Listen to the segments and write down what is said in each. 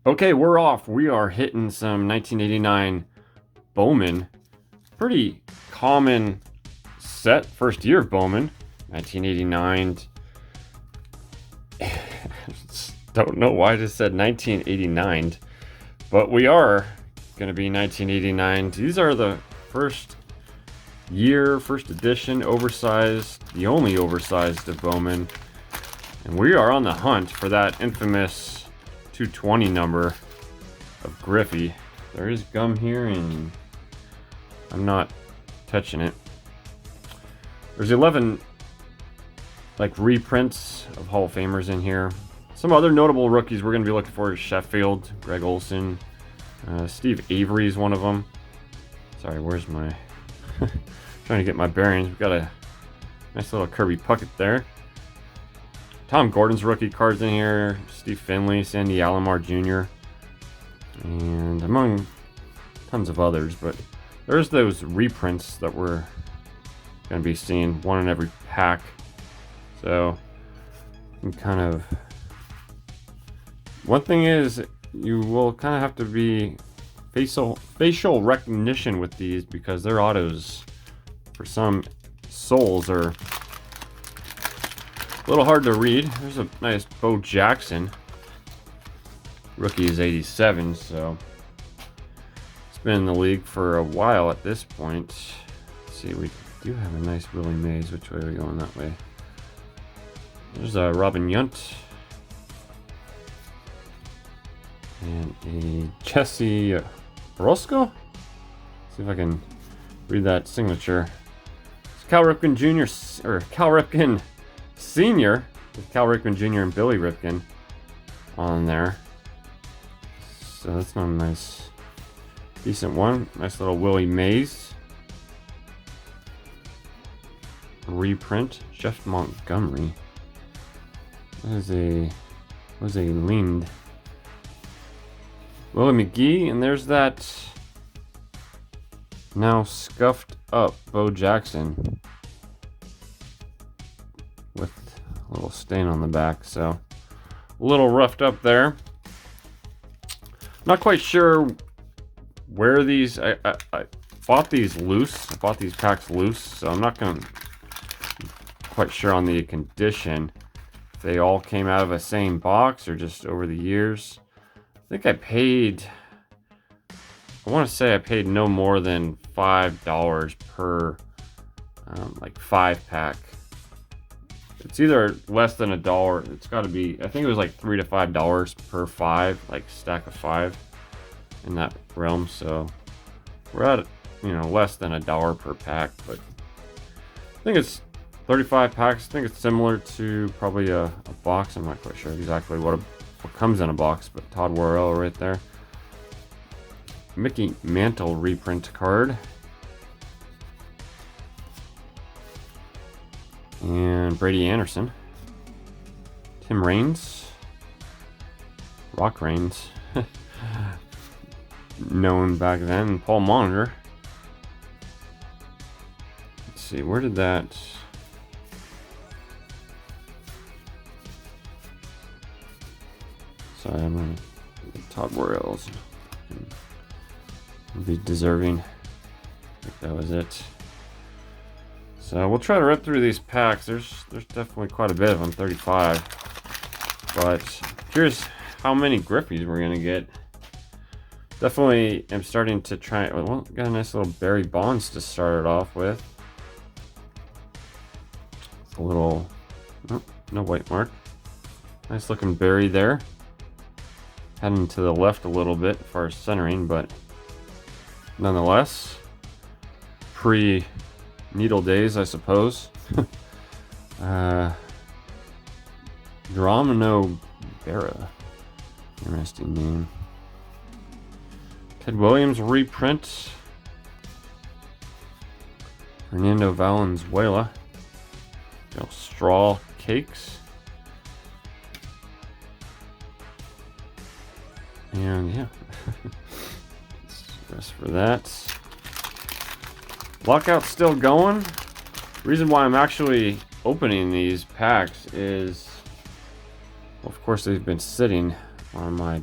Okay, we're off. We are hitting some 1989 Bowman. Pretty common set. First year of Bowman. 1989. Don't know why I just said 1989. But we are going to be 1989. These are the first edition, oversized, the only oversized of Bowman. And we are on the hunt for that infamous 220 number of Griffey. There is gum here and I'm not touching it. There's 11 reprints of Hall of Famers in here. Some other notable rookies we're going to be looking for is Sheffield, Greg Olson, Steve Avery is one of them. Sorry, where's my trying to get my bearings. We've got a nice little Kirby Puckett there. Tom Gordon's rookie cards in here, Steve Finley, Sandy Alomar Jr., and among tons of others, but there's those reprints that we're going to be seeing, one in every pack. So, you can kind of... One thing is, you will kind of have to be facial recognition with these because their autos, for some souls, are a little hard to read. There's a nice Bo Jackson. Rookie is 87, so it's been in the league for a while at this point. Let's see, we do have a nice Willie Mays. Which way are we going? That way. There's a Robin Yount. And a Jesse Orozco? See if I can read that signature. It's Cal Ripken Jr. or Cal Ripken Sr. with Cal Ripken Jr. and Billy Ripken on there. So that's not a nice, decent one. Nice little Willie Mays reprint. Jeff Montgomery. That is a leaned Willie McGee, and there's that now scuffed up Bo Jackson with a little stain on the back, so a little roughed up there. Not quite sure where these... I bought these loose. I bought these packs loose, so I'm not quite sure on the condition. If they all came out of the same box or just over the years. I think I paid... I want to say I paid no more than $5 per 5-pack. It's either less than $1. It's got to be, I think it was like $3 to $5 per 5, stack of 5 in that realm. So we're at, less than $1 per pack, but I think it's 35 packs. I think it's similar to probably a box. I'm not quite sure exactly what comes in a box, but Todd Worrell right there. Mickey Mantle reprint card. And Brady Anderson, Tim Raines, Rock Raines, known back then, and Paul Monitor. Let's see, where did that... Sorry, I'm going to... Todd Worrell's would be deserving. I think that was it. So we'll try to rip through these packs. There's definitely quite a bit of them, 35. But curious how many Griffies we're gonna get. Definitely am starting to try. Well, got a nice little Barry Bonds to start it off with. A little, oh, no white mark. Nice looking Barry there. Heading to the left a little bit as far as centering, but nonetheless, pre-needle days, I suppose. Dramino Berra. Interesting name. Ted Williams reprint. Fernando Valenzuela. Straw Cakes. And yeah. Rest for that. Lockout's still going. The reason why I'm actually opening these packs is, well, of course, they've been sitting on my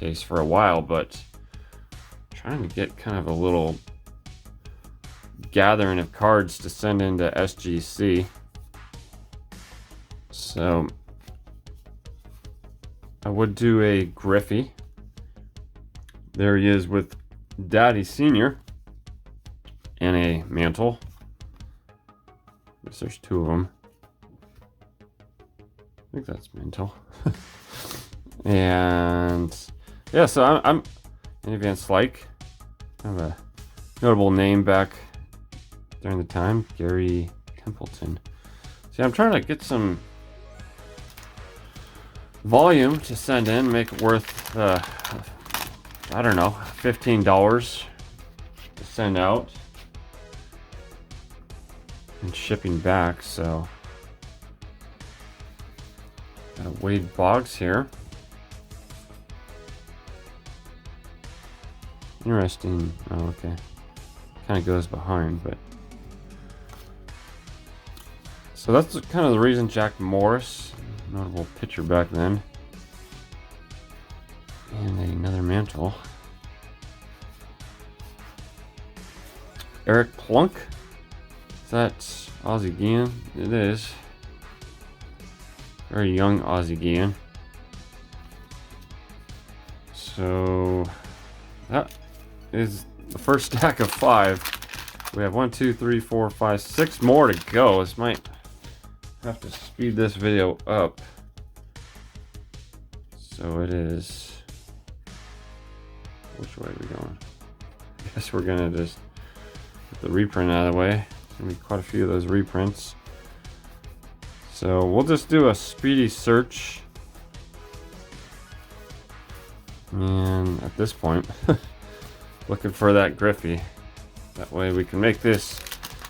case for a while, but trying to get kind of a little gathering of cards to send into SGC. So I would do a Griffey. There he is with Daddy Senior and a mantle. I guess there's two of them. I think that's mantle. And yeah, so I'm in advance like kind of a notable name back during the time, Gary Templeton. See, I'm trying to get some volume to send in, make it worth I don't know, $15 to send out and shipping back. So got Wade Boggs here. Interesting. Oh, okay. Kind of goes behind, but so that's kind of the reason. Jack Morris, notable pitcher back then, and another mantle. Eric Plunk. Is that Ozzie Guillen? It is. Very young Ozzie Guillen. So that is the first stack of 5. We have 1, 2, 3, 4, 5, 6 more to go. This might have to speed this video up. So it is. Which way are we going? I guess we're gonna just get the reprint out of the way. There's gonna be quite a few of those reprints. So we'll just do a speedy search. And at this point, looking for that Griffey. That way we can make this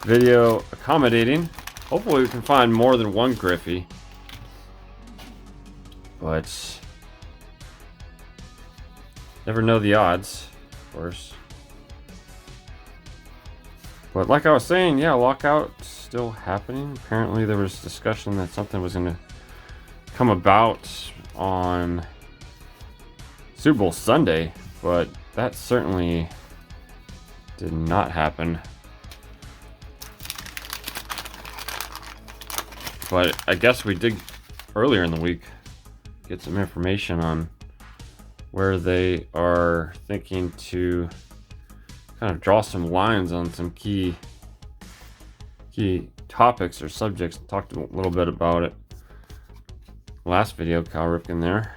video accommodating. Hopefully we can find more than one Griffey. But never know the odds, of course. But like I was saying, yeah, lockout still happening. Apparently there was discussion that something was going to come about on Super Bowl Sunday, but that certainly did not happen. But I guess we did earlier in the week get some information on where they are thinking to kind of draw some lines on some key topics or subjects. Talked a little bit about it last video. Cal Ripken there,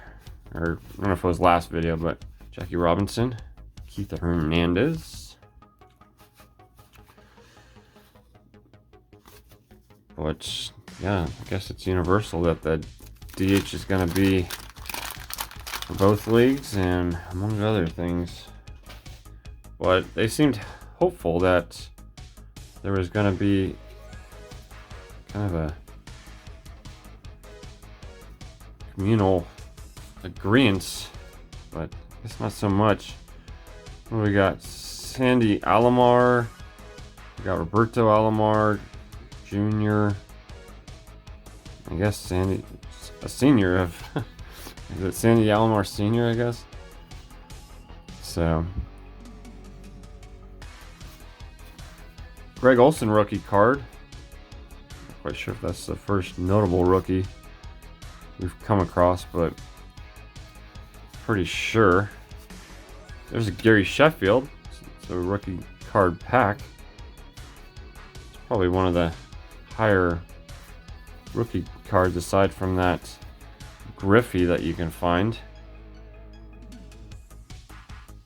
or I don't know if it was last video, but Jackie Robinson, Keith Hernandez. Which, yeah, I guess it's universal that the DH is going to be for both leagues and among other things. But they seemed hopeful that there was going to be kind of a communal agreement, but I guess not so much. What do we got? Sandy Alomar. We got Roberto Alomar Jr. I guess Sandy, a senior of, is it Sandy Alomar Sr., I guess? So, Greg Olson rookie card. Not quite sure if that's the first notable rookie we've come across, but pretty sure. There's a Gary Sheffield. It's a rookie card pack. It's probably one of the higher rookie cards aside from that Griffey that you can find.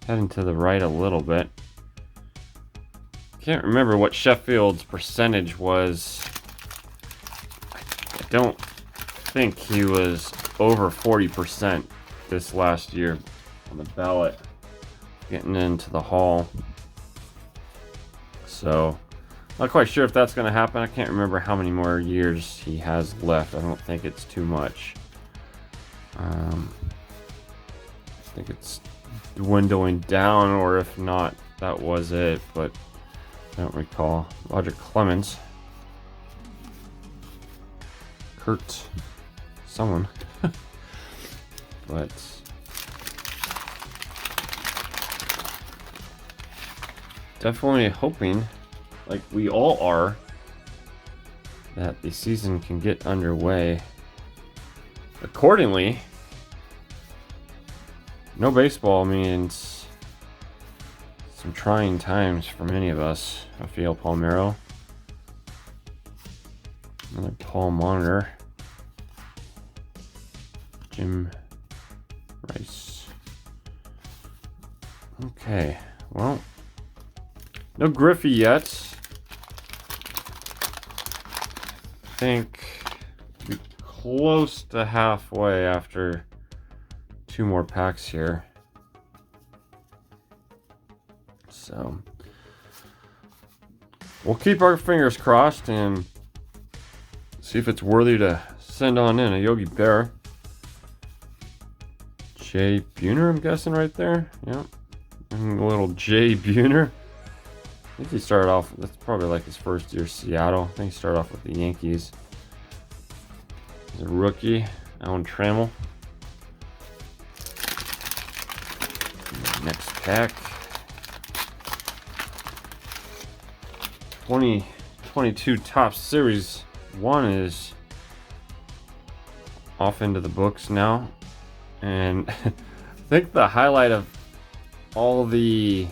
Heading to the right a little bit. Can't remember what Sheffield's percentage was. I don't think he was over 40% this last year on the ballot getting into the hall. So not quite sure if that's going to happen. I can't remember how many more years he has left. I don't think it's too much. I think it's dwindling down, or if not, that was it, but I don't recall. Roger Clemens. Kurt someone. But definitely hoping, like we all are, that the season can get underway accordingly. No baseball means some trying times for many of us. Rafael Palmeiro. Another Paul Monitor. Jim Rice. Okay, well, no Griffey yet. I think we're close to halfway after 2 more packs here. So we'll keep our fingers crossed and see if it's worthy to send on in a Yogi Berra. Jay Buhner, I'm guessing right there. Yep. And a little Jay Buhner. I think he started off, that's probably like his first year Seattle. I think he started off with the Yankees. He's a rookie, Alan Trammell. Next pack. 2022 Topps Series 1 is off into the books now. And I think the highlight of all the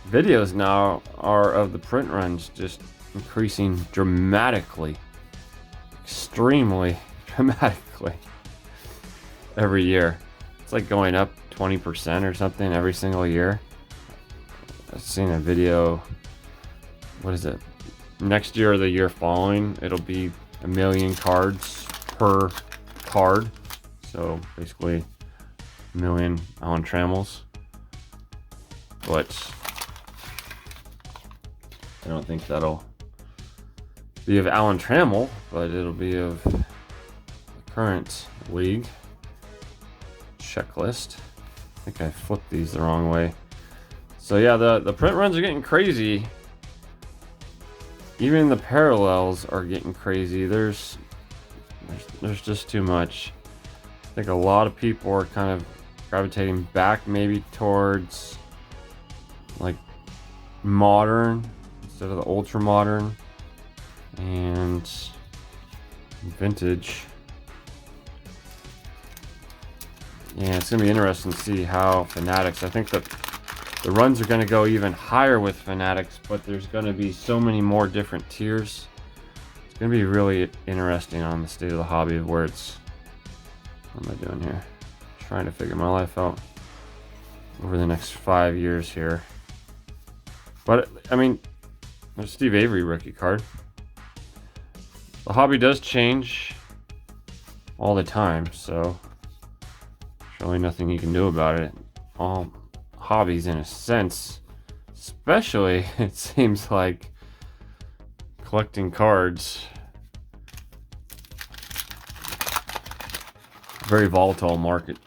videos now are of the print runs just increasing dramatically. Extremely dramatically. Every year. It's like going up 20% or something every single year. I've seen a video. What is it? Next year or the year following, it'll be 1 million cards per card. So basically 1 million Alan Trammells. But I don't think that'll be of Alan Trammell, but it'll be of the current league checklist. I think I flipped these the wrong way. So yeah, the print runs are getting crazy. Even the parallels are getting crazy. There's just too much. I think a lot of people are kind of gravitating back maybe towards like modern instead of the ultra modern and vintage. Yeah, it's gonna be interesting to see how Fanatics, I think that the runs are going to go even higher with Fanatics, but there's going to be so many more different tiers. It's going to be really interesting on the state of the hobby of where it's... What am I doing here? Trying to figure my life out over the next 5 years here. But, I mean, there's Steve Avery rookie card. The hobby does change all the time, so there's really nothing you can do about it. All hobbies in a sense, especially it seems like collecting cards, very volatile market.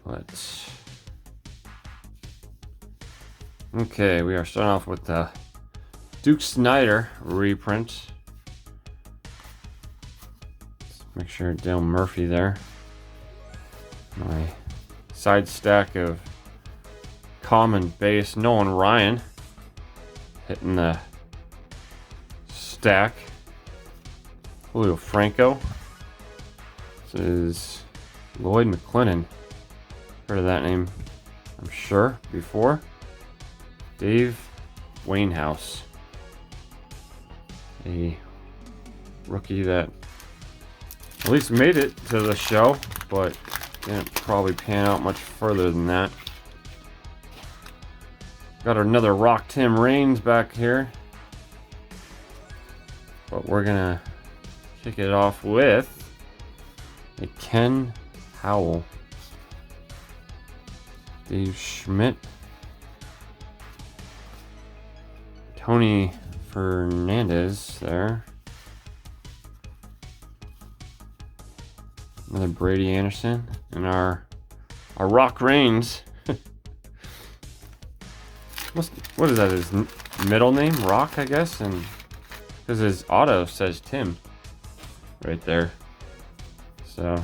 But okay, we are starting off with the Duke Snyder reprint. Let's make sure Dale Murphy there. My side stack of common base. Nolan Ryan hitting the stack. Julio Franco. This is Lloyd McClennan. Heard of that name, I'm sure, before. Dave Wainhouse. A rookie that at least made it to the show, but didn't probably pan out much further than that. Got another Rock Tim Raines back here. But we're gonna kick it off with a Ken Howell. Dave Schmidt. Tony Fernandez there. Another Brady Anderson. And our Rock Raines. What is that? His middle name? Rock, I guess? And because his auto says Tim right there. So,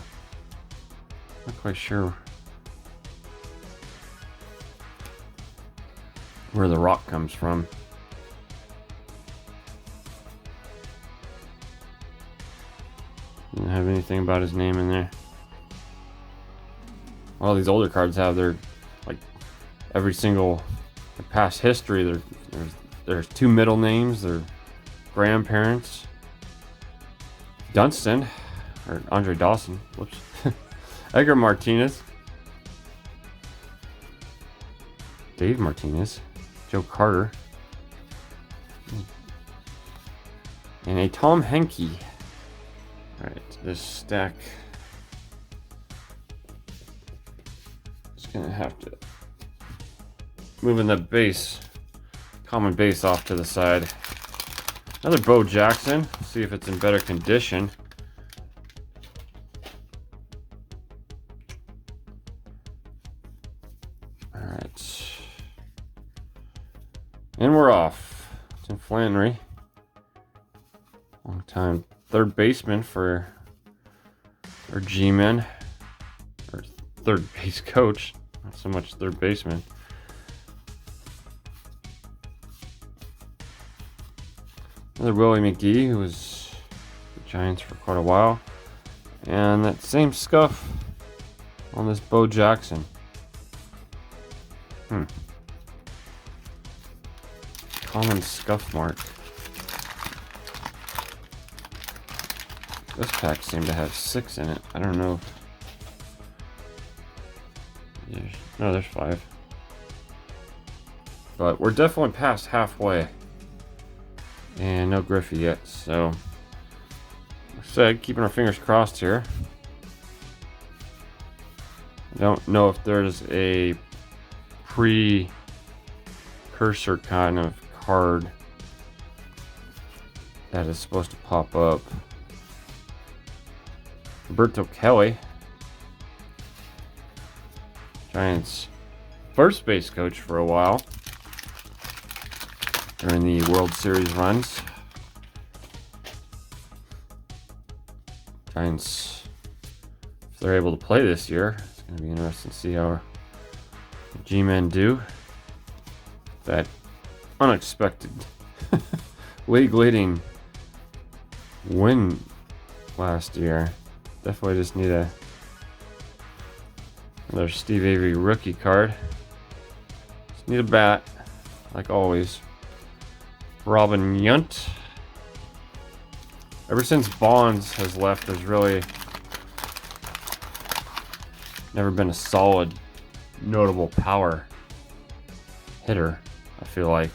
not quite sure where the rock comes from. Didn't have anything about his name in there. All these older cards have their, like, every single past history. There's 2 middle names, their grandparents. Dunston, or Andre Dawson, whoops. Edgar Martinez. Dave Martinez. Joe Carter. And a Tom Henke. Alright, this stack. Just gonna have to moving the base, common base off to the side. Another Bo Jackson. See if it's in better condition. Alright. And we're off. Tim Flannery. Long time third baseman for our G-men. Or third base coach. Not so much third baseman. Another Willie McGee, who was the Giants for quite a while. And that same scuff on this Bo Jackson. Common scuff mark. This pack seemed to have 6 in it. I don't know. No, there's 5. But we're definitely past halfway. And no Griffey yet, so like I said, keeping our fingers crossed here. I don't know if there's a precursor kind of card that is supposed to pop up. Roberto Kelly, Giants first base coach for a while during the World Series runs. Giants, if they're able to play this year, it's going to be interesting to see how the G-men do. That unexpected league leading win last year. Definitely just need another Steve Avery rookie card. Just need a bat, like always. Robin Yount. Ever since Bonds has left, there's really never been a solid, notable power hitter, I feel like.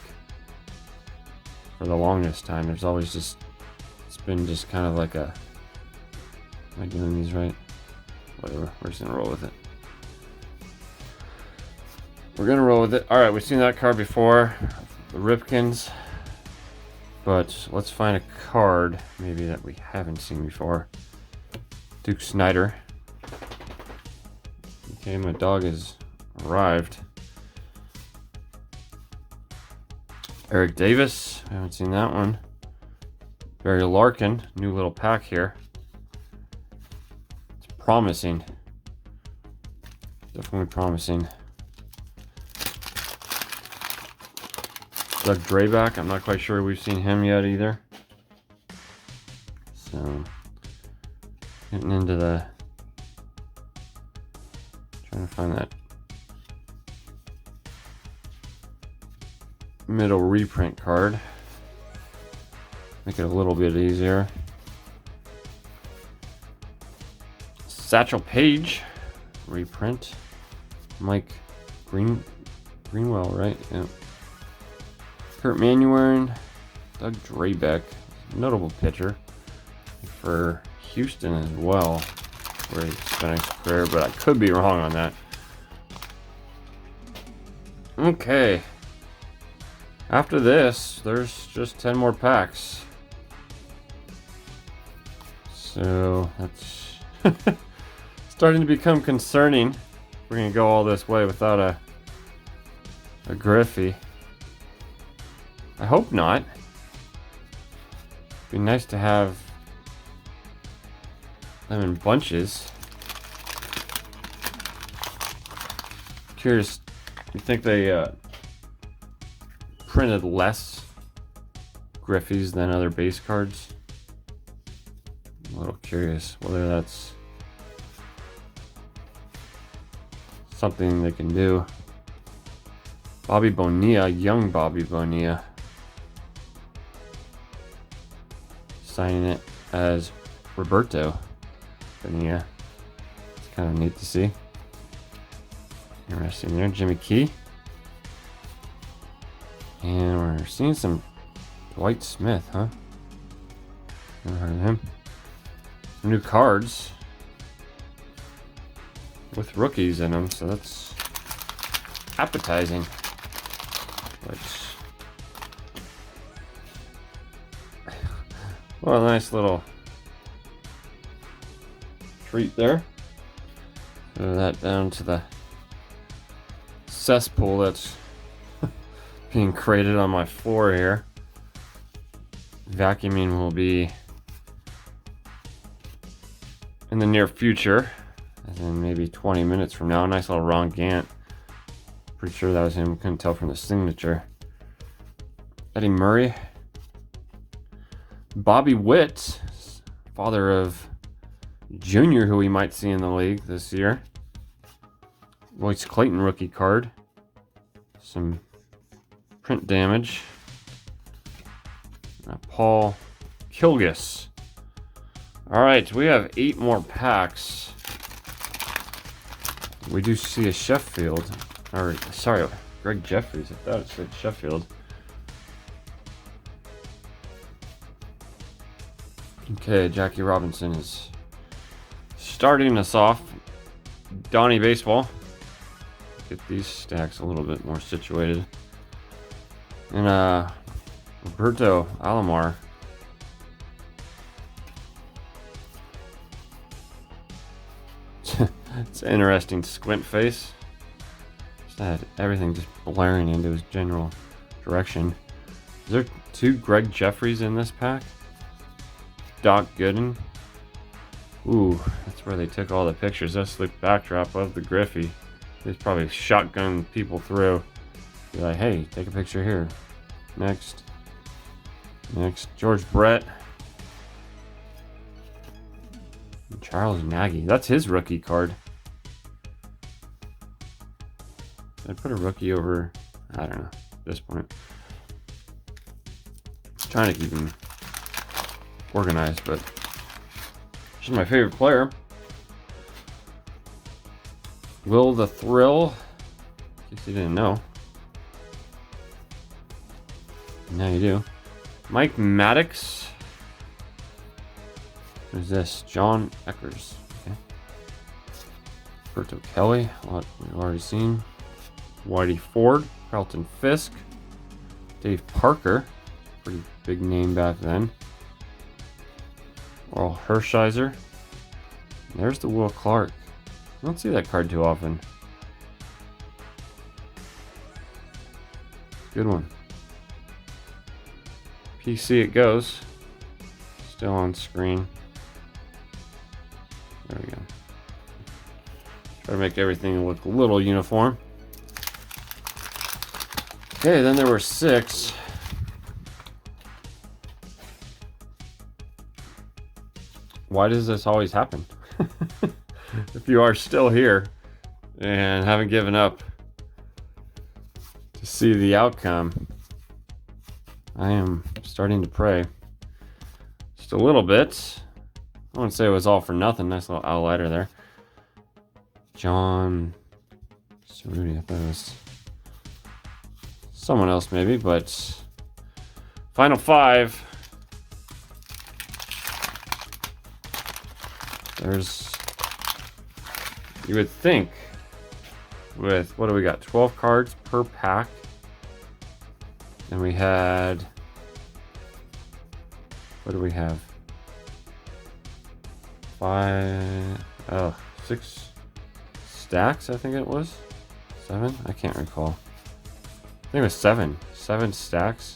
For the longest time, there's always just, it's been just kind of like a, am I doing these right? Whatever, we're just gonna roll with it. We're gonna roll with it. Alright, we've seen that card before, the Ripkins. But let's find a card maybe that we haven't seen before. Duke Snyder. Okay, my dog has arrived. Eric Davis, I haven't seen that one. Barry Larkin, new little pack here. It's promising. Definitely promising. Doug Drayback, I'm not quite sure we've seen him yet either. So, getting into the, trying to find that middle reprint card. Make it a little bit easier. Satchel Paige, reprint. Mike Greenwell, right? Yeah. Kurt Manewern, Doug Draybeck, notable pitcher for Houston as well, where he spent his career, but I could be wrong on that. Okay. After this, there's just 10 more packs. So that's starting to become concerning. We're gonna go all this way without a Griffey. I hope not. It'd be nice to have them in bunches. Curious, you think they printed less Griffies than other base cards. I'm a little curious whether that's something they can do. Bobby Bonilla, young Bobby Bonilla. Signing it as Roberto Bonilla. It's kind of neat to see. Interesting there. Jimmy Key. And we're seeing some Dwight Smith, huh? Never heard of him. Some new cards with rookies in them, so that's appetizing. But well, a nice little treat there. Throw that down to the cesspool that's being created on my floor here. Vacuuming will be in the near future, as in maybe 20 minutes from now. Nice little Ron Gant. Pretty sure that was him. Couldn't tell from the signature. Eddie Murray. Bobby Witt, father of Junior, who we might see in the league this year. Royce Clayton rookie card. Some print damage. Paul Kilgus. All right, we have 8 more packs. We do see a Sheffield, or sorry, Greg Jeffries. I thought it said Sheffield. Okay, Jackie Robinson is starting us off. Donnie Baseball. Get these stacks a little bit more situated. And Roberto Alomar. It's an interesting squint face. Just had everything just blaring into his general direction. Is there 2 Greg Jeffries in this pack? Doc Gooden. Ooh, that's where they took all the pictures. That's the backdrop of the Griffey. They probably shotgun people through. Be like, hey, take a picture here. Next. George Brett. Charles Nagy. That's his rookie card. Did I put a rookie over? I don't know at this point. Trying to keep him organized, but she's my favorite player. Will the Thrill. In case you didn't know. Now you do. Mike Maddox. Who's this? John Eckers. Okay. Roberto Kelly. A lot we've already seen. Whitey Ford. Carlton Fisk. Dave Parker. Pretty big name back then. Oral Hershiser. There's the Will Clark. I don't see that card too often. Good one. PC it goes. Still on screen. There we go. Try to make everything look a little uniform. Okay, then there were 6. Why does this always happen? If you are still here and haven't given up to see the outcome, I am starting to pray. Just a little bit. I wouldn't say it was all for nothing. Nice little outliner there. John Cerruti. I thought it was someone else maybe, but final 5. There's, you would think, with, what do we got? 12 cards per pack. And we had, what do we have? 6 stacks, I think it was. 7? I can't recall. I think it was 7. 7 stacks.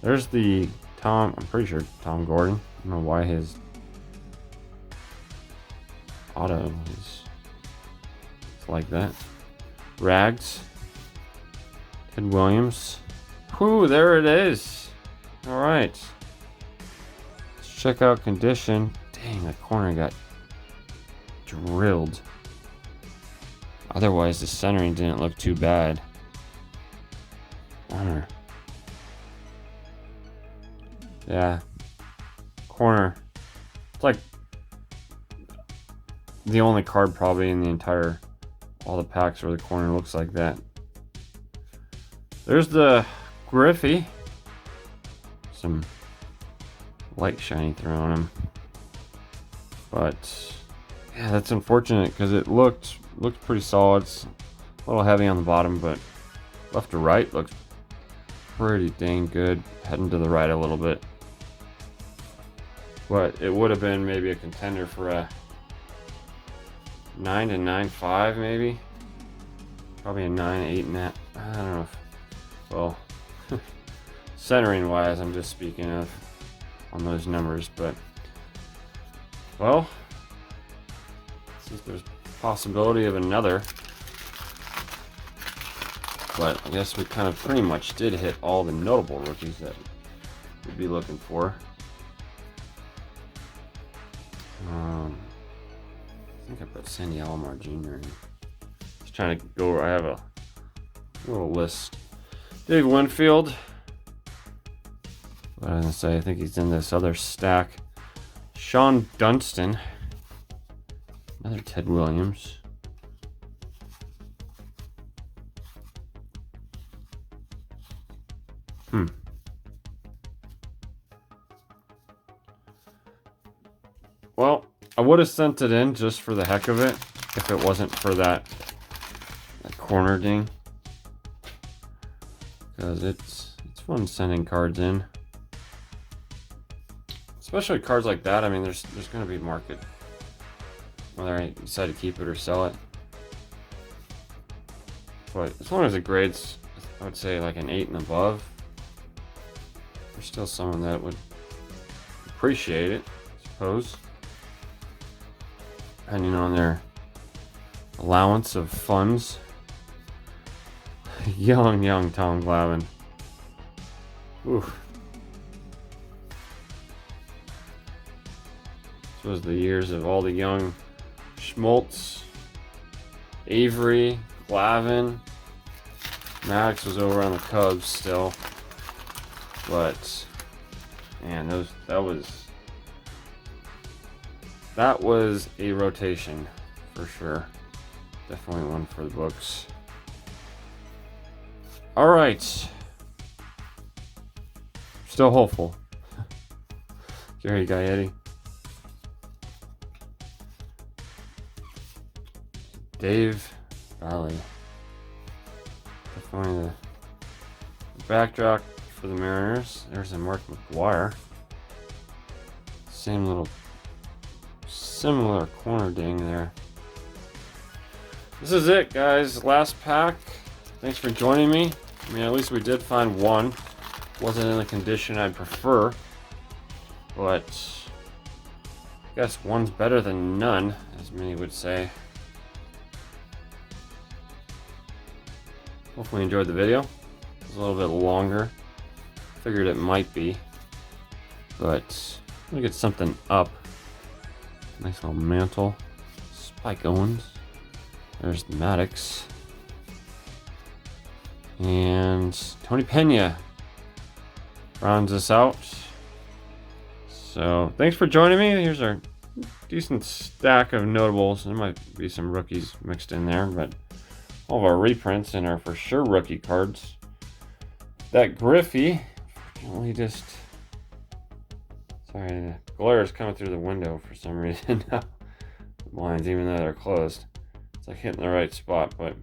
There's the Tom, I'm pretty sure Tom Gordon. I don't know why his auto is like that. Rags. Ted Williams. Whoo, there it is. All right. Let's check out condition. Dang, that corner got drilled. Otherwise, the centering didn't look too bad. Yeah. Corner. It's like the only card probably in the entire, all the packs where the corner looks like that. There's the Griffey. Some light shining through on him. But yeah, that's unfortunate because it looked pretty solid. It's a little heavy on the bottom, but left to right looks pretty dang good. Heading to the right a little bit. But it would have been maybe a contender for a 9 to 9.5 maybe. Probably a 9, 8.5. I don't know. Well, centering wise, I'm just speaking of on those numbers, but well, since there's possibility of another, but I guess we kind of pretty much did hit all the notable rookies that we'd be looking for. I think I put Sandy Alomar Jr. in. Just trying to go. I have a little list. Dave Winfield. What I was gonna say, I think he's in this other stack. Sean Dunston. Another Ted Williams. Well, I would have sent it in just for the heck of it if it wasn't for that corner ding. Because it's fun sending cards in. Especially cards like that. I mean, there's going to be market whether I decide to keep it or sell it. But as long as it grades, I would say like an 8 and above, there's still someone that would appreciate it, I suppose. Depending on their allowance of funds. young Tom Glavine. Oof. This was the years of all the young Schmaltz, Avery, Glavine. Maddox was over on the Cubs still. But man, that was a rotation for sure. Definitely one for the books. All right. Still hopeful. Gary Gaetti. Dave Valley. Definitely the backdrop for the Mariners. There's a Mark McGuire. Same little similar corner ding there. This is it, guys. Last pack. Thanks for joining me. I mean, at least we did find one. Wasn't in the condition I'd prefer, but I guess one's better than none, as many would say. Hopefully you enjoyed the video. It was a little bit longer. Figured it might be, but I'm gonna get something up. Nice little mantle. Spike Owens. There's the Maddox. And Tony Pena rounds us out. So thanks for joining me. Here's our decent stack of notables. There might be some rookies mixed in there, but all of our reprints and our for sure rookie cards. That Griffey, unfortunately, just sorry, the glare is coming through the window for some reason now. The blinds, even though they're closed, it's like hitting the right spot, but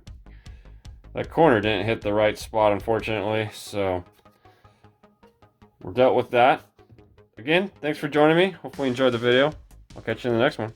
that corner didn't hit the right spot, unfortunately. So we're dealt with that. Again, thanks for joining me. Hopefully you enjoyed the video. I'll catch you in the next one.